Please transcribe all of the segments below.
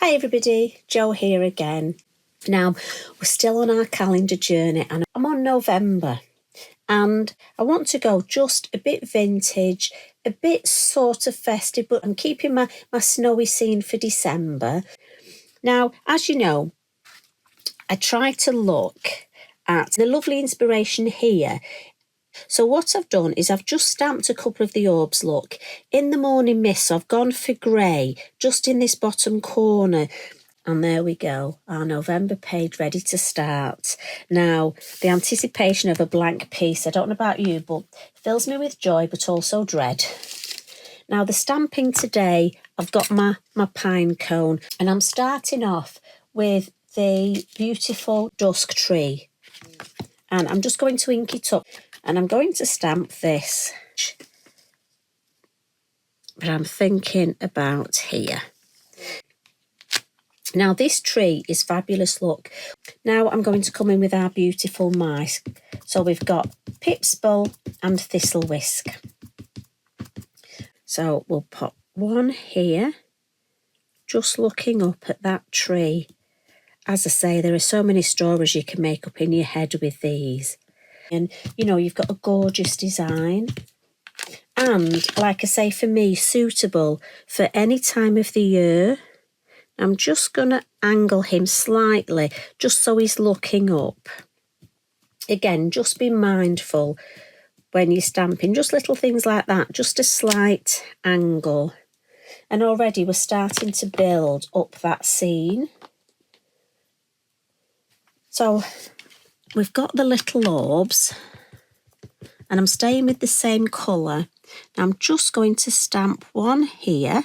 Hi everybody, Jo here again. Now, we're still on our calendar journey and I'm on November and I want to go just a bit vintage, a bit sort of festive, but I'm keeping my snowy scene for December. Now, as you know, I try to look at the lovely inspiration here. So what I've done is I've just stamped a couple of the orbs, look. In the morning mist, I've gone for grey, just in this bottom corner. And there we go, our November page ready to start. Now, the anticipation of a blank piece, I don't know about you, but fills me with joy, but also dread. Now, the stamping today, I've got my pine cone, and I'm starting off with the beautiful dusk tree. And I'm just going to ink it up, and I'm going to stamp this. But I'm thinking about here. Now, this tree is fabulous, look. Now I'm going to come in with our beautiful mice. So we've got Pipsbull and Thistle Whisk. So we'll pop one here, just looking up at that tree. As I say, there are so many stories you can make up in your head with these. And, you know, you've got a gorgeous design. And, like I say, for me, suitable for any time of the year. I'm just going to angle him slightly, just so he's looking up. Again, just be mindful when you're stamping, just little things like that, just a slight angle. And already we're starting to build up that scene. So we've got the little orbs, and I'm staying with the same colour. Now I'm just going to stamp one here.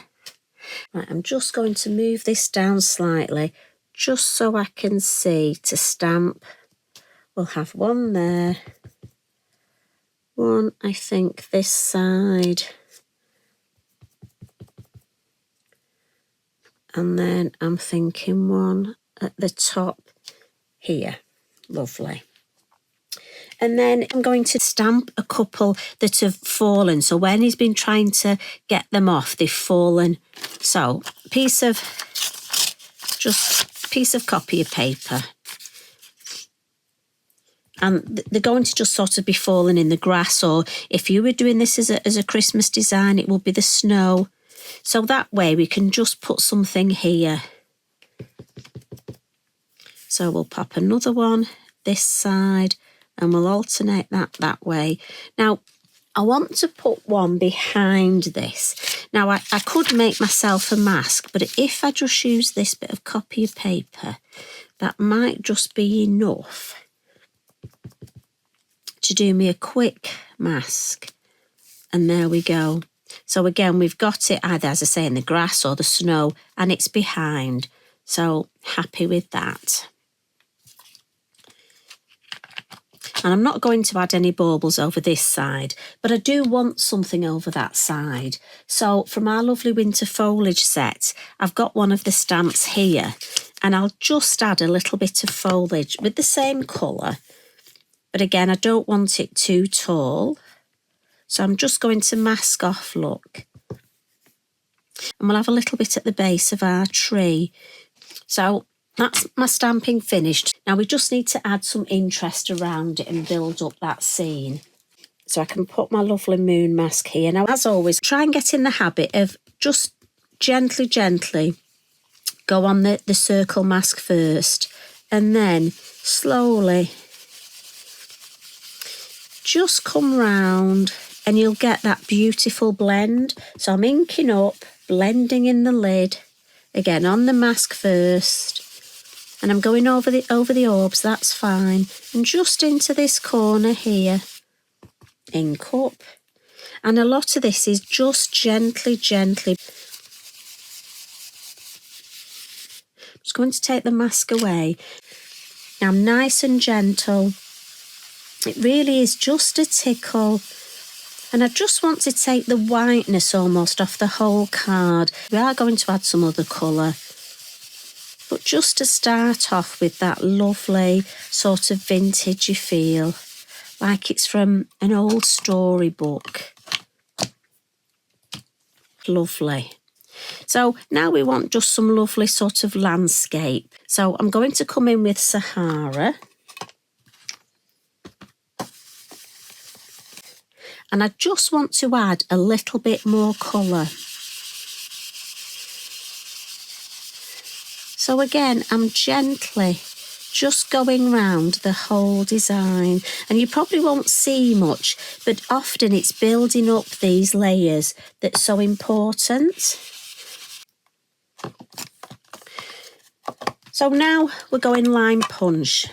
Right, I'm just going to move this down slightly, just so I can see to stamp. We'll have one there, one, I think, this side, and then I'm thinking one at the top here. Lovely. And then I'm going to stamp a couple that have fallen. So when he's been trying to get them off, they've fallen. So piece of copy of paper. And they're going to just sort of be falling in the grass, or if you were doing this as a Christmas design, it will be the snow. So that way we can just put something here. So we'll pop another one this side, and we'll alternate that way. Now, I want to put one behind this. Now, I could make myself a mask, but if I just use this bit of copy of paper, that might just be enough to do me a quick mask. And there we go. So again, we've got it either, as I say, in the grass or the snow, and it's behind. So happy with that. And I'm not going to add any baubles over this side, but I do want something over that side. So from our lovely winter foliage set, I've got one of the stamps here, and I'll just add a little bit of foliage with the same colour. But again, I don't want it too tall. So I'm just going to mask off, look. And we'll have a little bit at the base of our tree. So that's my stamping finished. Now we just need to add some interest around it and build up that scene. So I can put my lovely moon mask here. Now, as always, try and get in the habit of just gently go on the circle mask first, and then slowly just come round, and you'll get that beautiful blend. So I'm inking up, blending in the lid, again on the mask first. And I'm going over the orbs, that's fine. And just into this corner here, ink up. And a lot of this is just gently. I'm just going to take the mask away. Now I'm nice and gentle. It really is just a tickle. And I just want to take the whiteness almost off the whole card. We are going to add some other colour. But just to start off with that lovely sort of vintagey feel, like it's from an old storybook. Lovely. So now we want just some lovely sort of landscape. So I'm going to come in with Sahara. And I just want to add a little bit more colour. So again, I'm gently just going round the whole design. And you probably won't see much, but often it's building up these layers that's so important. So now we're going lime punch.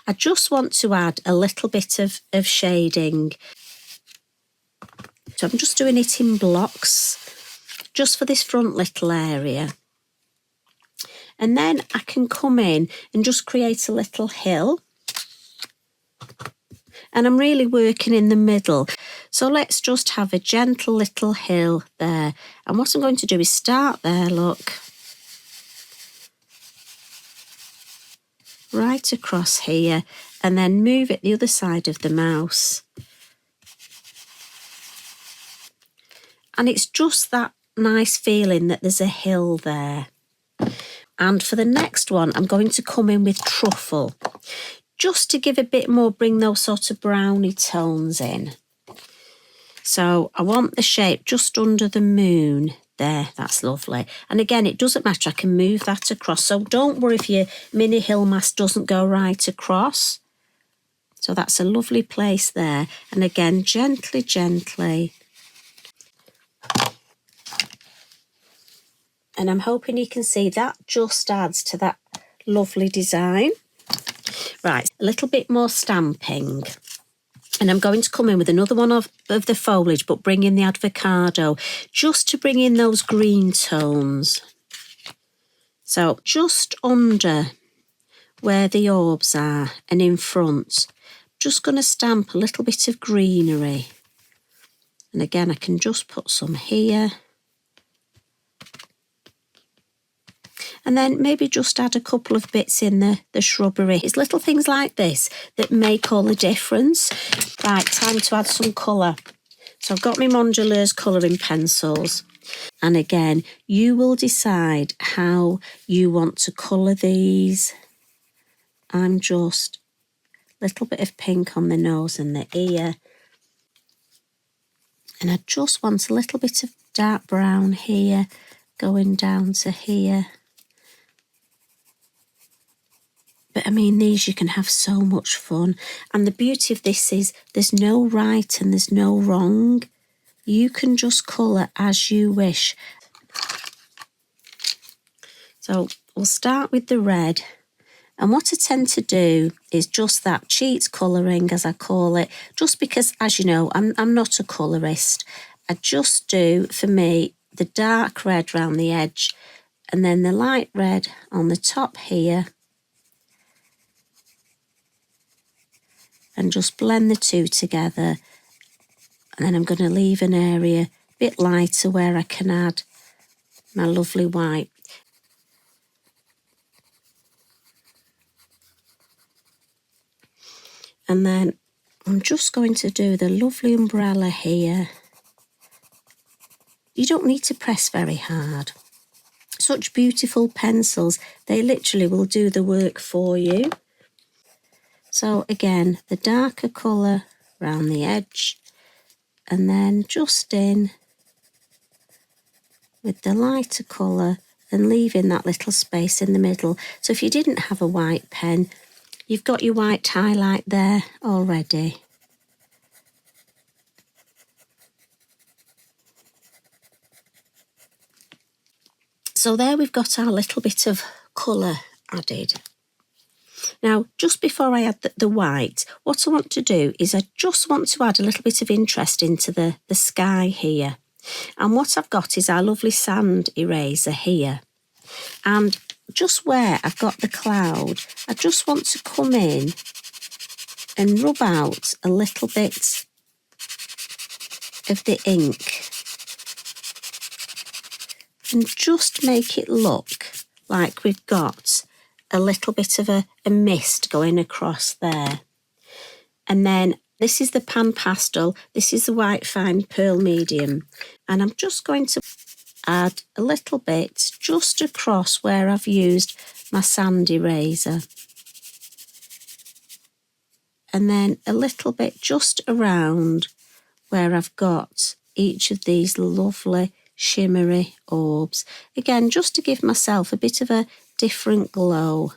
I just want to add a little bit of shading. So I'm just doing it in blocks, just for this front little area. And then I can come in and just create a little hill. And I'm really working in the middle. So let's just have a gentle little hill there. And what I'm going to do is start there, look. Right across here. And then move it the other side of the mouse. And it's just that nice feeling that there's a hill there. And for the next one, I'm going to come in with truffle, just to give a bit more, bring those sort of browny tones in. So I want the shape just under the moon there. That's lovely. And again, it doesn't matter. I can move that across. So don't worry if your mini hill mask doesn't go right across. So that's a lovely place there. And again, gently, gently. And I'm hoping you can see that just adds to that lovely design. Right, a little bit more stamping. And I'm going to come in with another one of the foliage, but bring in the avocado, just to bring in those green tones. So just under where the orbs are and in front, just going to stamp a little bit of greenery. And again, I can just put some here. And then maybe just add a couple of bits in the shrubbery. It's little things like this that make all the difference. Right, time to add some colour. So I've got my Mondelez colouring pencils. And again, you will decide how you want to colour these. I'm just a little bit of pink on the nose and the ear. And I just want a little bit of dark brown here, going down to here. But I mean, these you can have so much fun. And the beauty of this is there's no right and there's no wrong. You can just colour as you wish. So we'll start with the red. And what I tend to do is just that cheats colouring, as I call it, just because, as you know, I'm not a colourist. I just do, for me, the dark red round the edge and then the light red on the top here. And just blend the two together. And then I'm going to leave an area a bit lighter where I can add my lovely white. And then I'm just going to do the lovely umbrella here. You don't need to press very hard. Such beautiful pencils, they literally will do the work for you. So again, the darker colour around the edge, and then just in with the lighter colour and leaving that little space in the middle. So if you didn't have a white pen, you've got your white highlight there already. So there we've got our little bit of colour added. Now, just before I add the white, what I want to do is I just want to add a little bit of interest into the sky here. And what I've got is our lovely sand eraser here. And just where I've got the cloud, I just want to come in and rub out a little bit of the ink. And just make it look like we've got a little bit of a mist going across there. And then this is the pan pastel, this is the white fine pearl medium, and I'm just going to add a little bit just across where I've used my sand eraser. And then a little bit just around where I've got each of these lovely shimmery orbs. Again, just to give myself a bit of a different glow.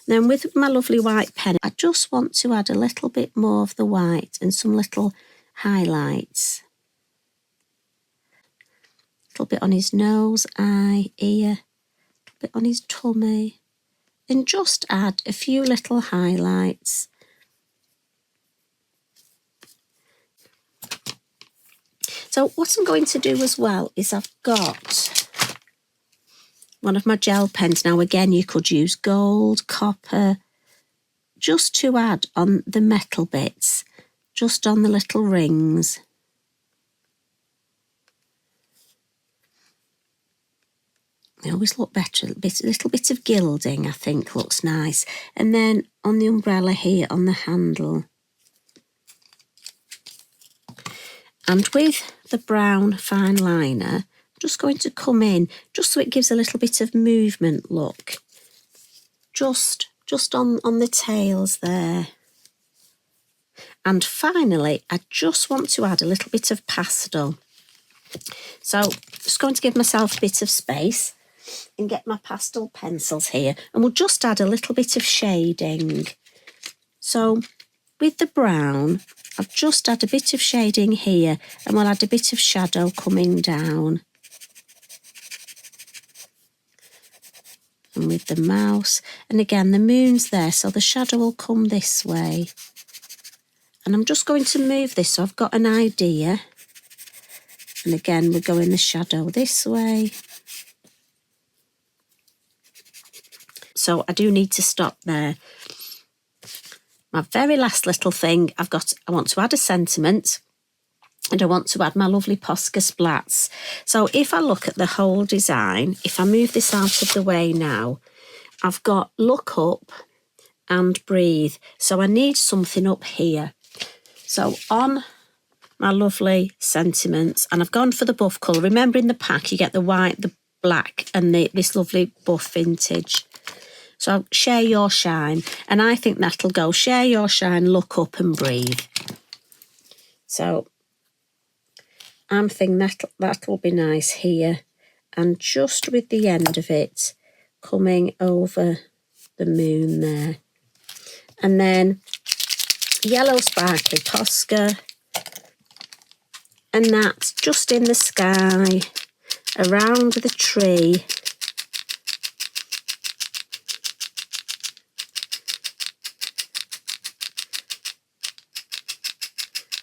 Then with my lovely white pen, I just want to add a little bit more of the white and some little highlights. A little bit on his nose, eye, ear, a little bit on his tummy. And just add a few little highlights. So what I'm going to do as well is I've got one of my gel pens. Now again, you could use gold, copper, just to add on the metal bits, just on the little rings. They always look better, a little bit of gilding I think looks nice. And then on the umbrella here on the handle. And with the brown fine liner, I'm just going to come in, just so it gives a little bit of movement look. Just on the tails there. And finally, I just want to add a little bit of pastel. So just going to give myself a bit of space and get my pastel pencils here. And we'll just add a little bit of shading. So with the brown, I've just had a bit of shading here and we'll add a bit of shadow coming down. And with the mouse, and again the moon's there, so the shadow will come this way. And I'm just going to move this so I've got an idea. And again we're going the shadow this way. So I do need to stop there. My very last little thing I want to add a sentiment, and I want to add my lovely Posca splats. So if I look at the whole design, if I move this out of the way now, I've got look up and breathe. So I need something up here. So on my lovely sentiments, and I've gone for the buff colour. Remember in the pack you get the white, the black and this lovely buff vintage. So share your shine, and I think that'll go share your shine, look up and breathe. So I'm thinking that'll be nice here, and just with the end of it coming over the moon there. And then yellow sparkly Posca, and that's just in the sky, around the tree.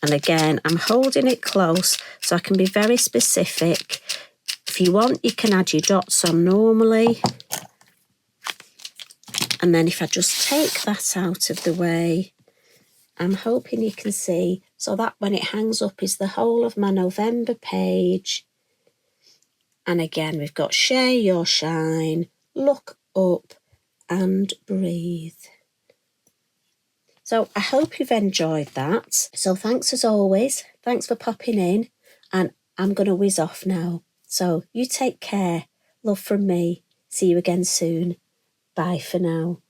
And again, I'm holding it close so I can be very specific. If you want, you can add your dots on normally. And then if I just take that out of the way, I'm hoping you can see. So that when it hangs up is the whole of my November page. And again, we've got share your shine, look up and breathe. So I hope you've enjoyed that. So thanks as always. Thanks for popping in. And I'm going to whiz off now. So you take care. Love from me. See you again soon. Bye for now.